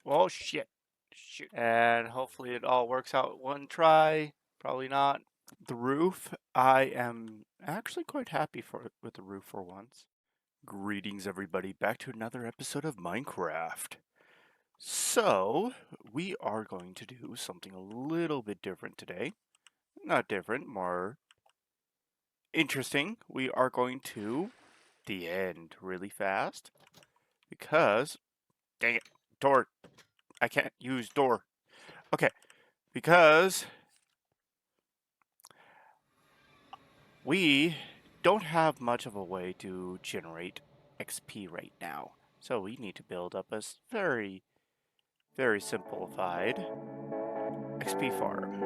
Oh, shit. Shoot. And hopefully it all works out one try. Probably not. The roof, I am actually quite happy with the roof for once. Greetings, everybody, back to another episode of Minecraft. So, we are going to do something a little bit different today. Not different, more interesting. We are going to the end really fast because, dang it, door. I can't use door. Okay, because we don't have much of a way to generate XP right now. So we need to build up a very, very simplified XP farm.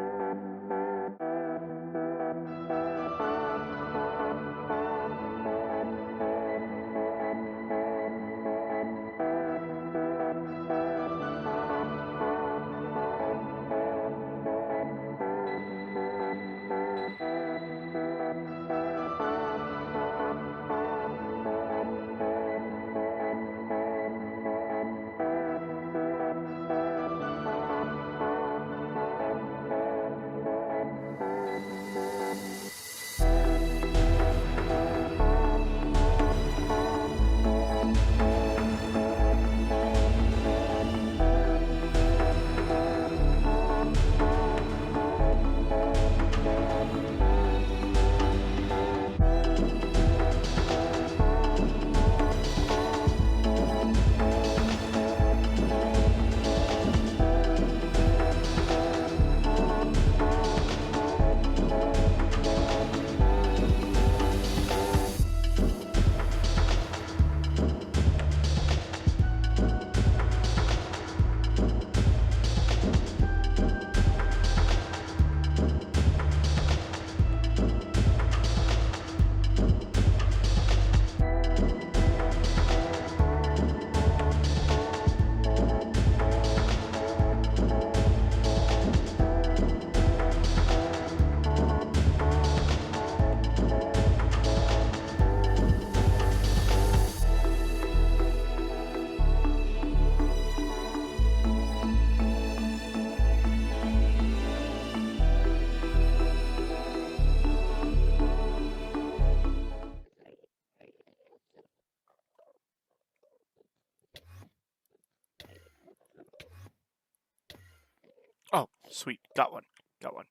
Oh, sweet. Got one. Got one.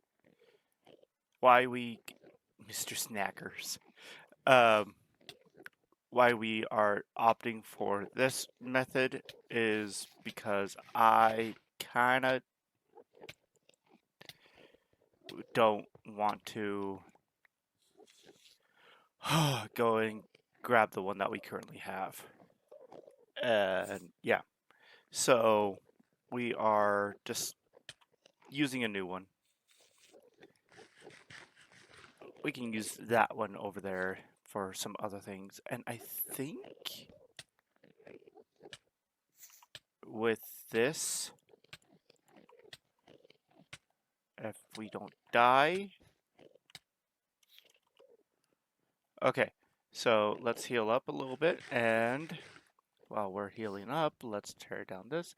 Why we, Mr. Snackers, um, why we are opting for this method is because I kind of don't want to go and grab the one that we currently have. And yeah, so we are just using a new one. We can use that one over there for some other things. And I think with this, if we don't die. Okay, so let's heal up a little bit. And while we're healing up, let's tear down this.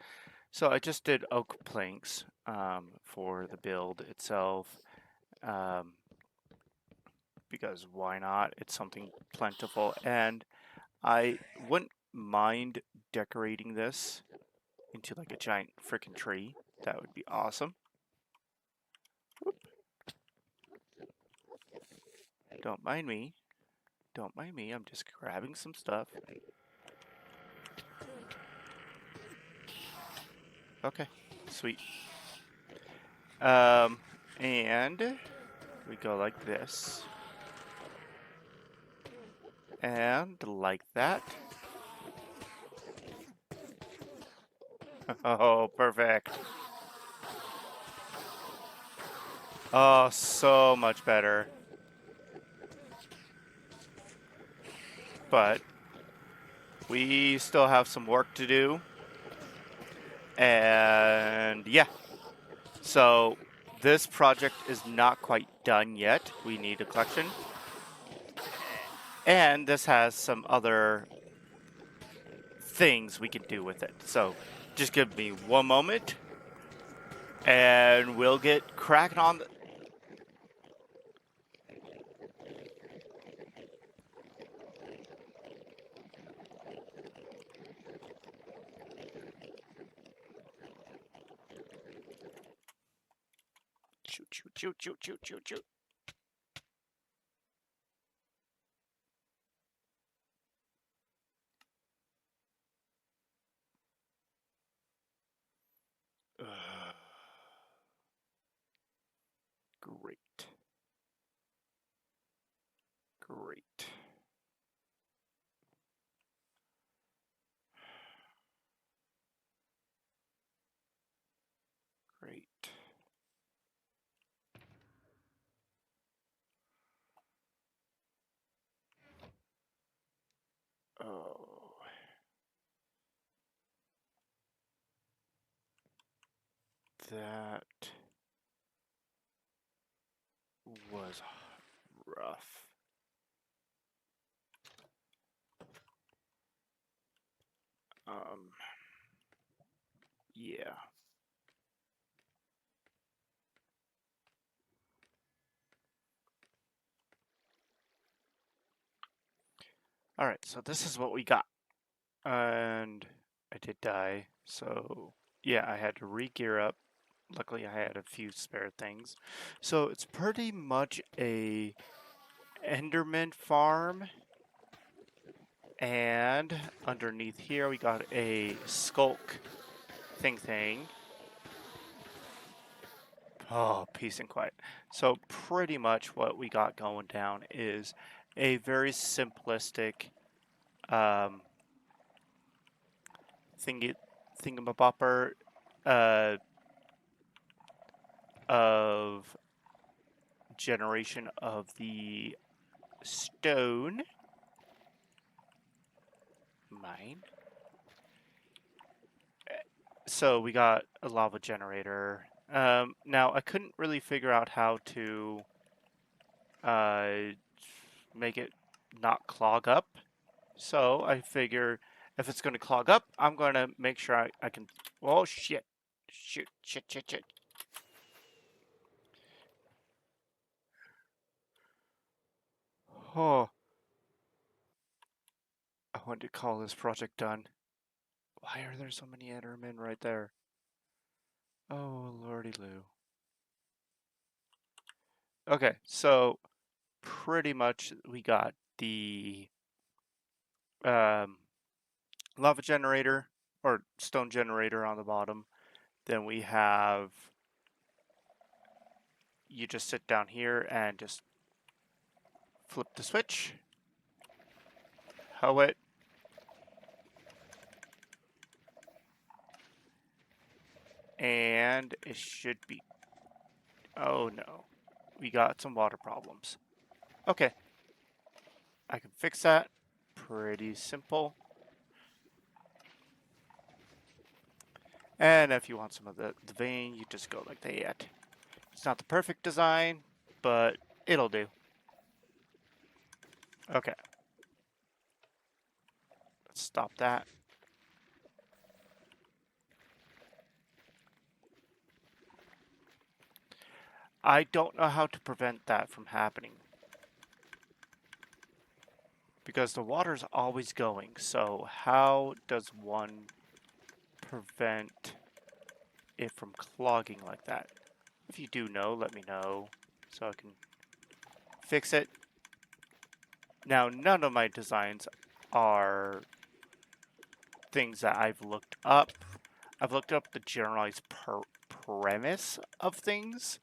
So I just did oak planks for the build itself. Because why not? It's something plentiful. And I wouldn't mind decorating this into like a giant freaking tree. That would be awesome. Whoop. Don't mind me. Don't mind me. I'm just grabbing some stuff. Okay, sweet. And we go like this. And like that. Oh, perfect. Oh, so much better. But we still have some work to do. And yeah. So this project is not quite done yet. We need a collection. And this has some other things we can do with it. So Just give me one moment, and we'll get cracking on the... Shoot, shoot, shoot, shoot, shoot, shoot, shoot. Great. Great. Great. Oh. That was rough. Yeah. All right, so this is what we got. And I did die, so yeah, I had to re-gear up. Luckily, I had a few spare things. So it's pretty much a Enderman farm. And underneath here, we got a skulk thing. Oh, peace and quiet. So pretty much what we got going down is a very simplistic um, thingamabopper uh, of generation of the stone mine. So we got a lava generator. Now I couldn't really figure out how to uh, make it not clog up. So I figure if it's going to clog up, I'm going to make sure I can... Oh, shit. Shoot. Shit, shit, shit. Oh. I wanted to call this project done. Why are there so many Endermen right there? Oh, lordy loo. Okay, so pretty much we got the um, lava generator or stone generator on the bottom. Then we have, you just sit down here and just flip the switch. Hoe it. And it should be, oh no, we got some water problems. Okay, I can fix that. Pretty simple. And if you want some of the vein, you just go like that. It's not the perfect design, but it'll do. Okay. Let's stop that. I don't know how to prevent that from happening. Because the water's always going, so how does one prevent it from clogging like that? If you do know, let me know so I can fix it. Now, none of my designs are things that I've looked up. I've looked up the generalized premise of things,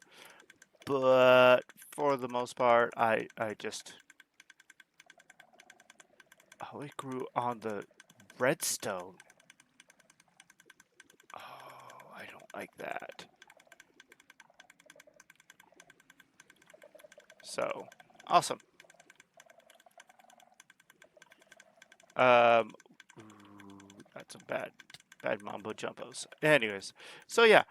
but for the most part, I just... Oh, it grew on the redstone. Oh, I don't like that. So, awesome. That's a bad mambo jumbos. Anyways, so yeah,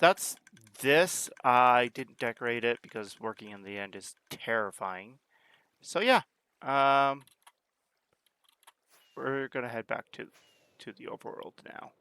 that's this. I didn't decorate it because working in the end is terrifying. So yeah, we're gonna head back to the overworld now.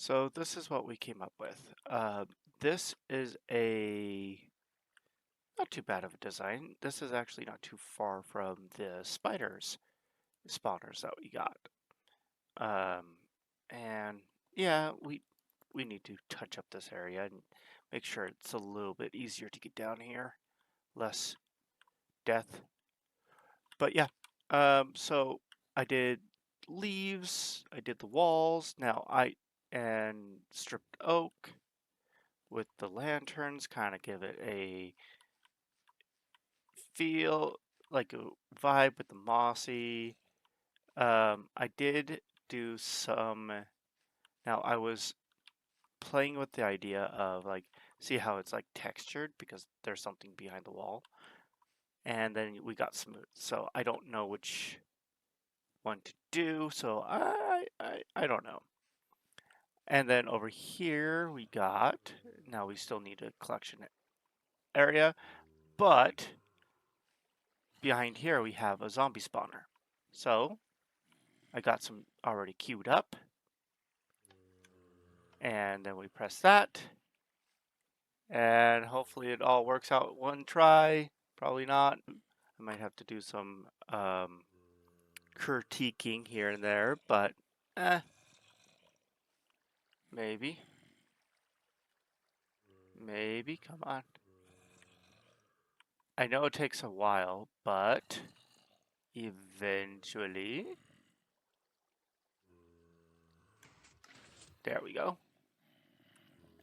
So this is what we came up with. This is a not too bad of a design. This is actually not too far from the spiders spawners that we got. And yeah, we need to touch up this area and make sure it's a little bit easier to get down here, less death. But yeah, so I did leaves, I did the walls. Now and stripped oak with the lanterns, kind of give it a feel like a vibe with the mossy. I did do some. Now I was playing with the idea of like see how it's like textured because there's something behind the wall, and then we got smooth. So I don't know which one to do. So I don't know. And then over here we got. Now we still need a collection area, but behind here we have a zombie spawner. So I got some already queued up. And then we press that. And hopefully it all works out one try. Probably not. I might have to do some critiquing here and there, but maybe. Maybe, come on. I know it takes a while, but eventually. There we go.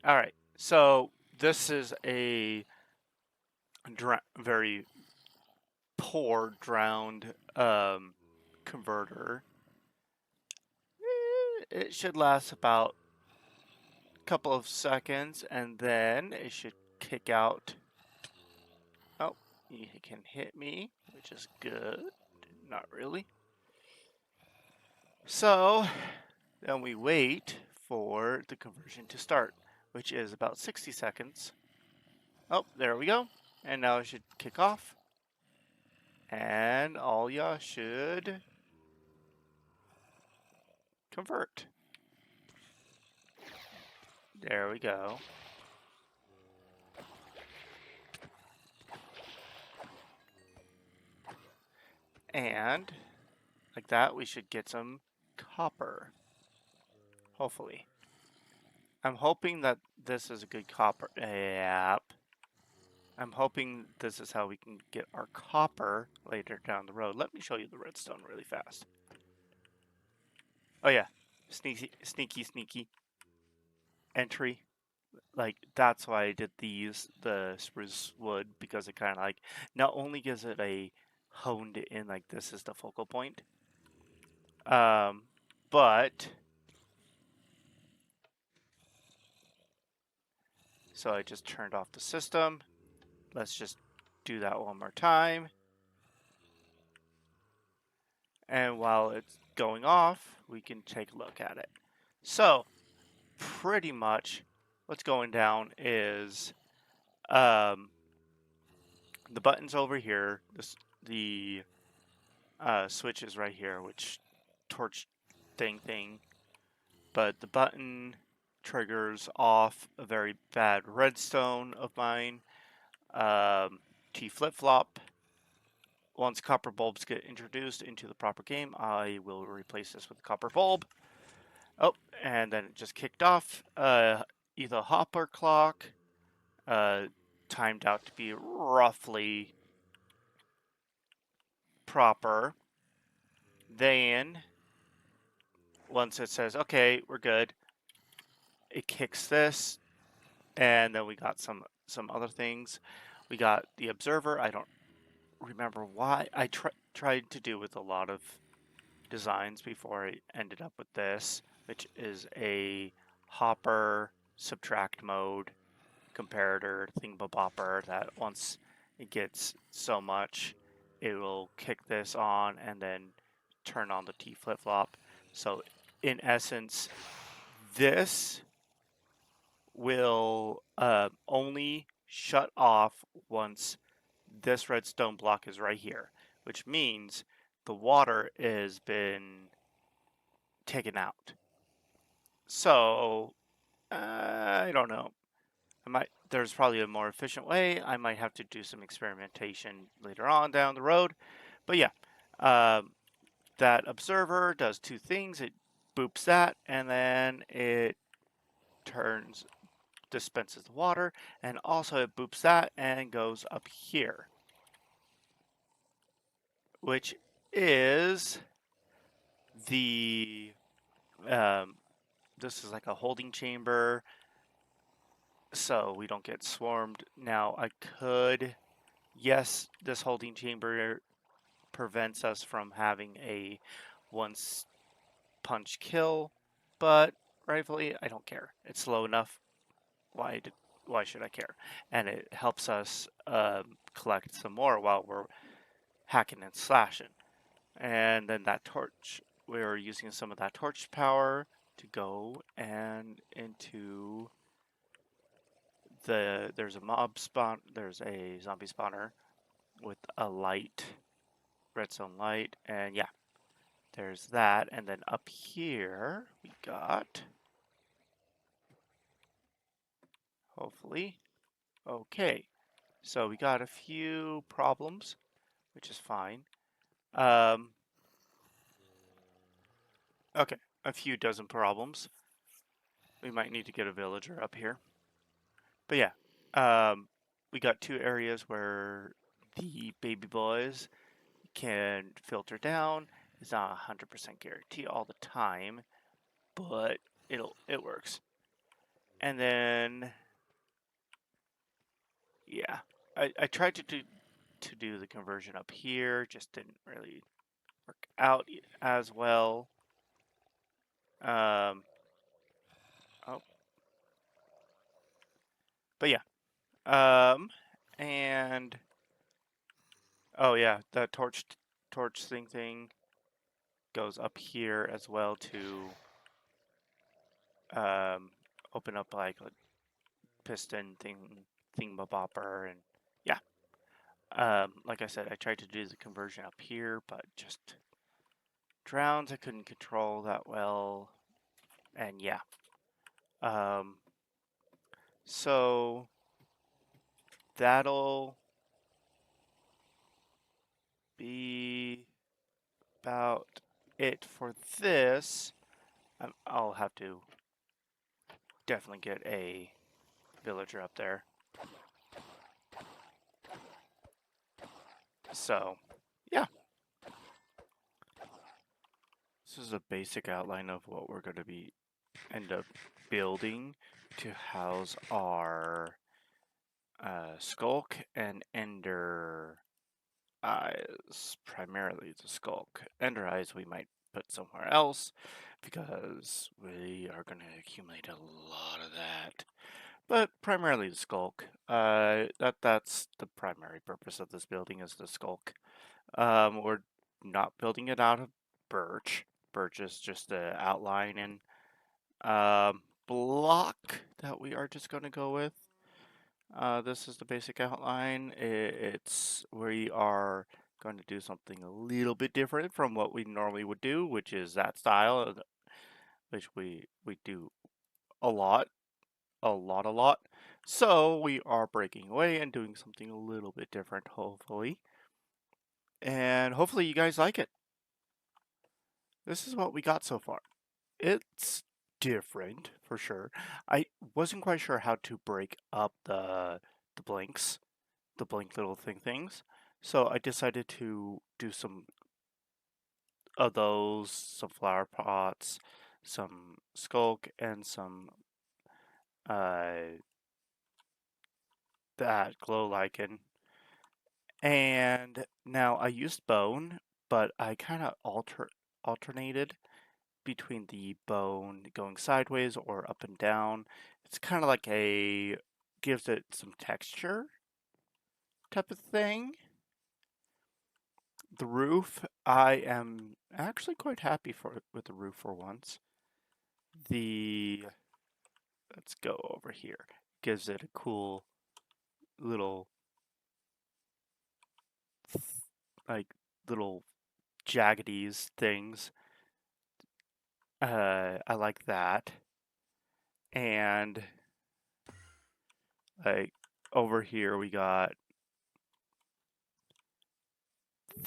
All right, so this is a very poor drowned converter. It should last about a couple of seconds, and then it should kick out. Oh, you can hit me, which is good. Not really. So then we wait for the conversion to start, which is about 60 seconds. Oh, there we go. And now it should kick off. And all ya should convert. There we go. And like that, we should get some copper. Hopefully. I'm hoping that this is a good copper. Yep. I'm hoping this is how we can get our copper later down the road. Let me show you the redstone really fast. Oh yeah, sneaky, sneaky, sneaky entry. Like that's why I did the spruce wood, because it kind of like not only gives it a honed in like this is the focal point, but So I just turned off the system. Let's just do that one more time. And while it's going off, we can take a look at it. So pretty much what's going down is the button's over here. The switch is right here, which torch thing. But the button triggers off a very bad redstone of mine. T flip-flop. Once copper bulbs get introduced into the proper game, I will replace this with a copper bulb. Oh, and then it just kicked off. Either hopper clock, timed out to be roughly proper. Then, once it says, okay, we're good, it kicks this, and then we got some other things. We got the observer. I don't remember why. I tried to do with a lot of designs before I ended up with this, which is a hopper subtract mode comparator thingamabopper that once it gets so much, it will kick this on and then turn on the T flip-flop. So in essence, this will only shut off once this redstone block is right here, which means the water has been taken out. So I don't know. There's probably a more efficient way. I might have to do some experimentation later on down the road. But yeah, that observer does two things. It boops that, and then it dispenses the water, and also it boops that and goes up here, which is the this is like a holding chamber, so we don't get swarmed. Now yes, this holding chamber prevents us from having a once punch kill, but rightfully I don't care. It's slow enough. Why should I care? And it helps us collect some more while we're hacking and slashing. And then that torch, we're using some of that torch power to go and into there's a zombie spawner with a redstone light, and yeah, there's that. And then up here we got, hopefully, okay, so we got a few problems, which is fine. Okay, a few dozen problems. We might need to get a villager up here. But yeah, we got two areas where the baby boys can filter down. It's not 100% guarantee all the time, but it works. And then, yeah, I tried to do the conversion up here, just didn't really work out as well. Oh, but yeah, and oh yeah, the torch thing goes up here as well to open up like a piston thingamabopper, and yeah. Like I said, I tried to do the conversion up here, but just drowns I couldn't control that well, and yeah. So that'll be about it for this. I'll have to definitely get a villager up there. So, yeah. This is a basic outline of what we're going to end up building to house our skulk and ender eyes. Primarily the skulk. Ender eyes we might put somewhere else because we are going to accumulate a lot of that. but primarily the skulk. That's the primary purpose of this building is the skulk. We're not building it out of birch. Birch is just the outline and block that we are just going to go with. This is the basic outline. It's we are going to do something a little bit different from what we normally would do, which is that style, which we do a lot, a lot. So we are breaking away and doing something a little bit different, hopefully. And hopefully you guys like it. This is what we got so far. It's different for sure. I wasn't quite sure how to break up the blinks, the blink little things. So I decided to do some of those, some flower pots, some skulk, and some uh that glow lichen. And now I used bone, but I kind of alternated between the bone going sideways or up and down. It's kind of like a gives it some texture type of thing. The roof, I am actually quite happy with the roof for once. The let's go over here. Gives it a cool little like little jaggedies things. I like that. And like over here we got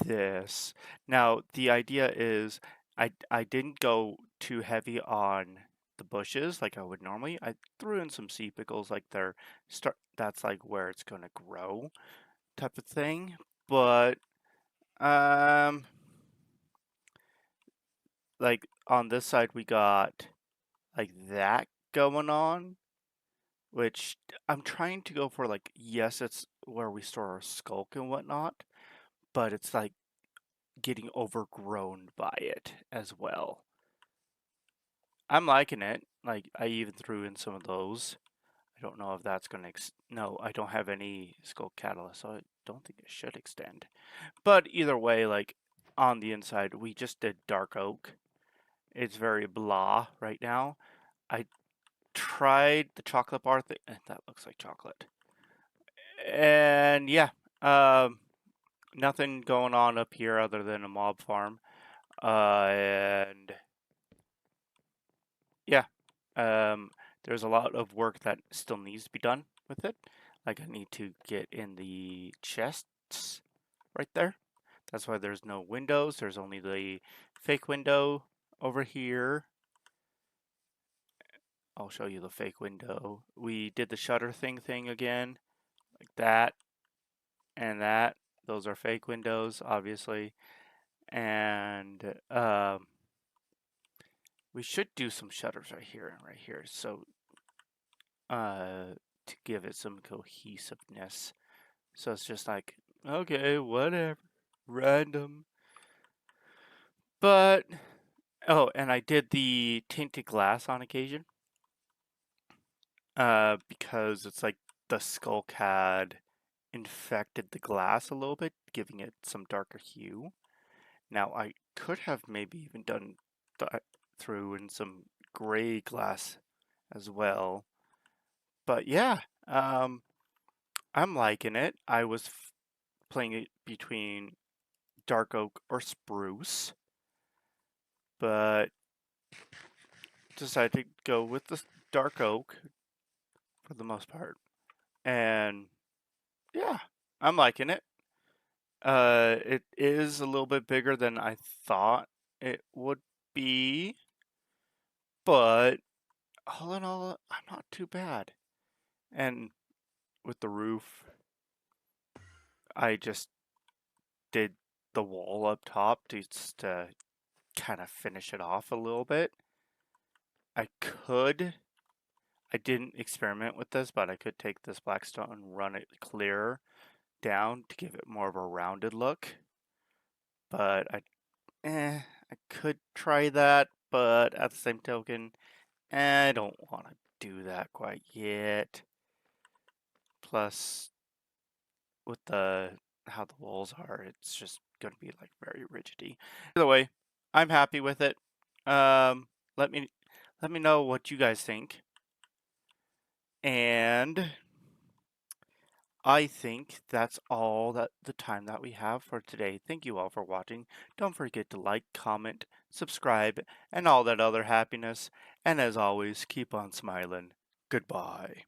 this. Now the idea is I didn't go too heavy on the bushes like I would normally. I threw in some sea pickles like they're start that's like where it's gonna grow type of thing. But um like on this side we got like that going on, which I'm trying to go for like yes, it's where we store our skulk and whatnot, but it's like getting overgrown by it as well. I'm liking it. Like I even threw in some of those. I don't know if that's gonna no, I don't have any skull catalyst, so I don't think it should extend. But either way, like on the inside, we just did dark oak. It's very blah right now. I tried the chocolate bar thing. That looks like chocolate. And yeah, um, nothing going on up here other than a mob farm. And yeah, um, there's a lot of work that still needs to be done with it. Like I need to get in the chests right there. That's why there's no windows. There's only the fake window over here. I'll show you the fake window. We did the shutter thing again, like that and that. Those are fake windows, obviously. And we should do some shutters right here and right here. So to give it some cohesiveness. So it's just like, okay, whatever, random. But, oh, and I did the tinted glass on occasion. Because it's like the skulk had infected the glass a little bit, giving it some darker hue. Now I could have maybe even done through in some gray glass as well. But yeah, I'm liking it. I was playing it between dark oak or spruce, but decided to go with the dark oak for the most part. And yeah, I'm liking it. It is a little bit bigger than I thought it would be, but all in all, I'm not too bad. And with the roof, I just did the wall up top just to kind of finish it off a little bit. I could, I didn't experiment with this, but I could take this black stone and run it clear down to give it more of a rounded look. But I could try that, but at the same token, I don't want to do that quite yet. Plus, with the how the walls are, it's just going to be like very rigidy. Either way, I'm happy with it. Um, let me let me know what you guys think. And I think that's all that the time that we have for today. Thank you all for watching. Don't forget to like, comment, subscribe, and all that other happiness. And as always, keep on smiling. Goodbye.